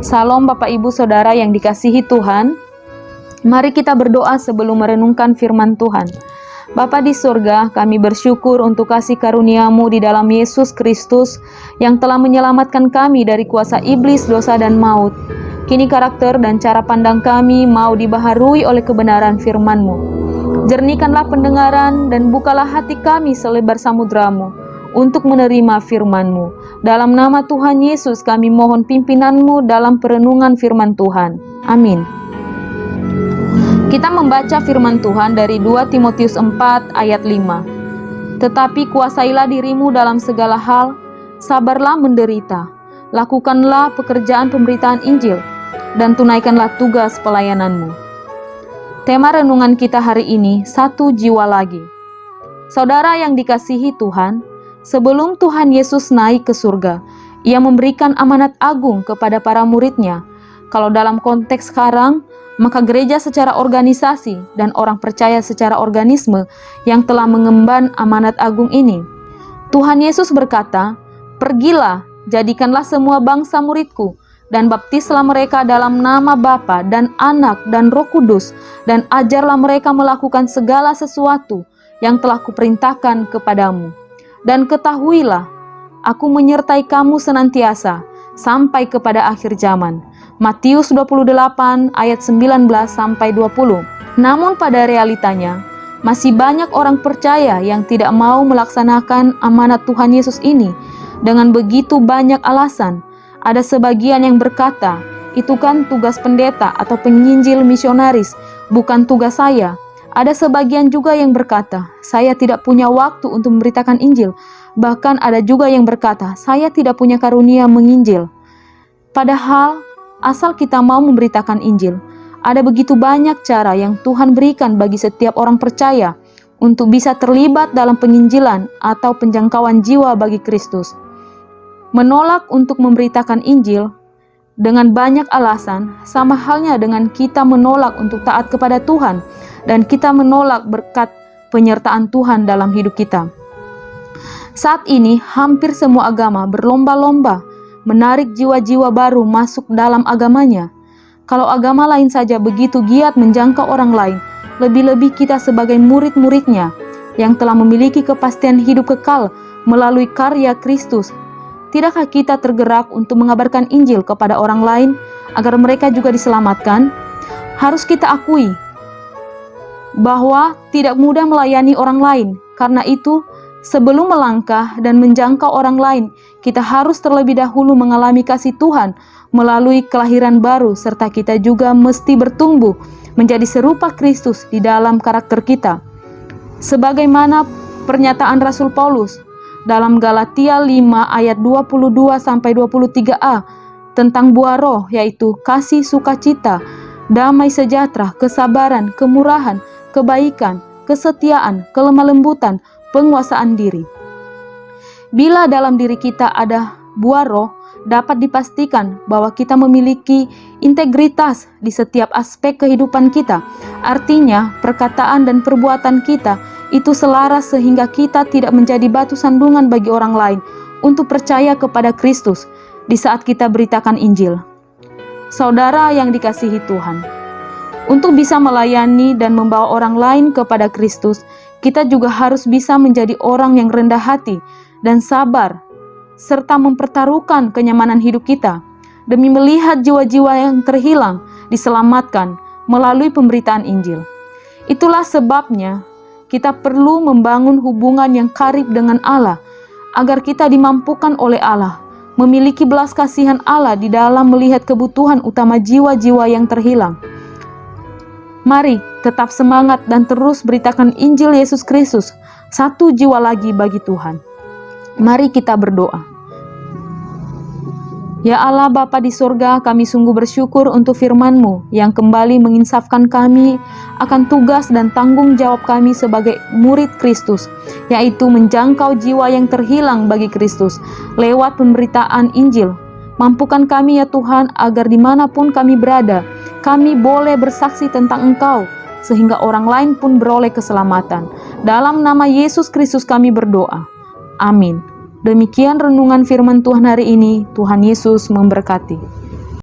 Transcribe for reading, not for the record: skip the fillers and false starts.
Salam Bapak Ibu Saudara yang dikasihi Tuhan. Mari kita berdoa sebelum merenungkan firman Tuhan. Bapa di surga, kami bersyukur untuk kasih karunia-Mu di dalam Yesus Kristus yang telah menyelamatkan kami dari kuasa iblis, dosa dan maut. Kini karakter dan cara pandang kami mau dibaharui oleh kebenaran firman-Mu. Jernihkanlah pendengaran dan bukalah hati kami selebar samudra-Mu untuk menerima firman-Mu. Dalam nama Tuhan Yesus kami mohon pimpinan-Mu dalam perenungan firman Tuhan. Amin. Kita membaca firman Tuhan dari 2 Timotius 4 ayat 5. Tetapi kuasailah dirimu dalam segala hal, sabarlah menderita, lakukanlah pekerjaan pemberitaan Injil, dan tunaikanlah tugas pelayananmu. Tema renungan kita hari ini, 1 jiwa lagi. Saudara yang dikasihi Tuhan, sebelum Tuhan Yesus naik ke surga, Ia memberikan amanat agung kepada para muridnya. Kalau dalam konteks sekarang, maka gereja secara organisasi dan orang percaya secara organisme yang telah mengemban amanat agung ini. Tuhan Yesus berkata, "Pergilah, jadikanlah semua bangsa muridku, dan baptislah mereka dalam nama Bapa dan Anak dan Roh Kudus, dan ajarlah mereka melakukan segala sesuatu yang telah kuperintahkan kepadamu. Dan ketahuilah, aku menyertai kamu senantiasa sampai kepada akhir zaman." Matius 28 ayat 19 sampai 20. Namun pada realitanya, masih banyak orang percaya yang tidak mau melaksanakan amanat Tuhan Yesus ini dengan begitu banyak alasan. Ada sebagian yang berkata, "Itu kan tugas pendeta atau penginjil misionaris, bukan tugas saya." Ada sebagian juga yang berkata, "Saya tidak punya waktu untuk memberitakan Injil." Bahkan ada juga yang berkata, "Saya tidak punya karunia menginjil." Padahal, asal kita mau memberitakan Injil, ada begitu banyak cara yang Tuhan berikan bagi setiap orang percaya untuk bisa terlibat dalam penginjilan atau penjangkauan jiwa bagi Kristus. Menolak untuk memberitakan Injil dengan banyak alasan sama halnya dengan kita menolak untuk taat kepada Tuhan dan kita menolak berkat penyertaan Tuhan dalam hidup kita. Saat ini hampir semua agama berlomba-lomba menarik jiwa-jiwa baru masuk dalam agamanya. Kalau agama lain saja begitu giat menjangkau orang lain, lebih-lebih kita sebagai murid-muridnya yang telah memiliki kepastian hidup kekal melalui karya Kristus. Tidakkah kita tergerak untuk mengabarkan Injil kepada orang lain agar mereka juga diselamatkan? Harus kita akui bahwa tidak mudah melayani orang lain. Karena itu, sebelum melangkah dan menjangkau orang lain, kita harus terlebih dahulu mengalami kasih Tuhan melalui kelahiran baru, serta kita juga mesti bertumbuh menjadi serupa Kristus di dalam karakter kita. Sebagaimana pernyataan Rasul Paulus dalam Galatia 5 ayat 22-23a tentang buah roh, yaitu kasih, sukacita, damai sejahtera, kesabaran, kemurahan, kebaikan, kesetiaan, kelemah lembutan, penguasaan diri. Bila dalam diri kita ada buah roh, dapat dipastikan bahwa kita memiliki integritas di setiap aspek kehidupan kita. Artinya, perkataan dan perbuatan kita itu selaras sehingga kita tidak menjadi batu sandungan bagi orang lain untuk percaya kepada Kristus di saat kita beritakan Injil. Saudara yang dikasihi Tuhan, untuk bisa melayani dan membawa orang lain kepada Kristus, kita juga harus bisa menjadi orang yang rendah hati dan sabar, serta mempertaruhkan kenyamanan hidup kita demi melihat jiwa-jiwa yang terhilang diselamatkan melalui pemberitaan Injil. Itulah sebabnya kita perlu membangun hubungan yang karib dengan Allah, agar kita dimampukan oleh Allah memiliki belas kasihan Allah di dalam melihat kebutuhan utama jiwa-jiwa yang terhilang. Mari tetap semangat dan terus beritakan Injil Yesus Kristus, 1 jiwa lagi bagi Tuhan. Mari kita berdoa. Ya Allah Bapa di surga, kami sungguh bersyukur untuk firman-Mu yang kembali menginsafkan kami akan tugas dan tanggung jawab kami sebagai murid Kristus, yaitu menjangkau jiwa yang terhilang bagi Kristus lewat pemberitaan Injil. Mampukan kami ya Tuhan, agar dimanapun kami berada, kami boleh bersaksi tentang Engkau, sehingga orang lain pun beroleh keselamatan. Dalam nama Yesus Kristus kami berdoa. Amin. Demikian renungan firman Tuhan hari ini. Tuhan Yesus memberkati.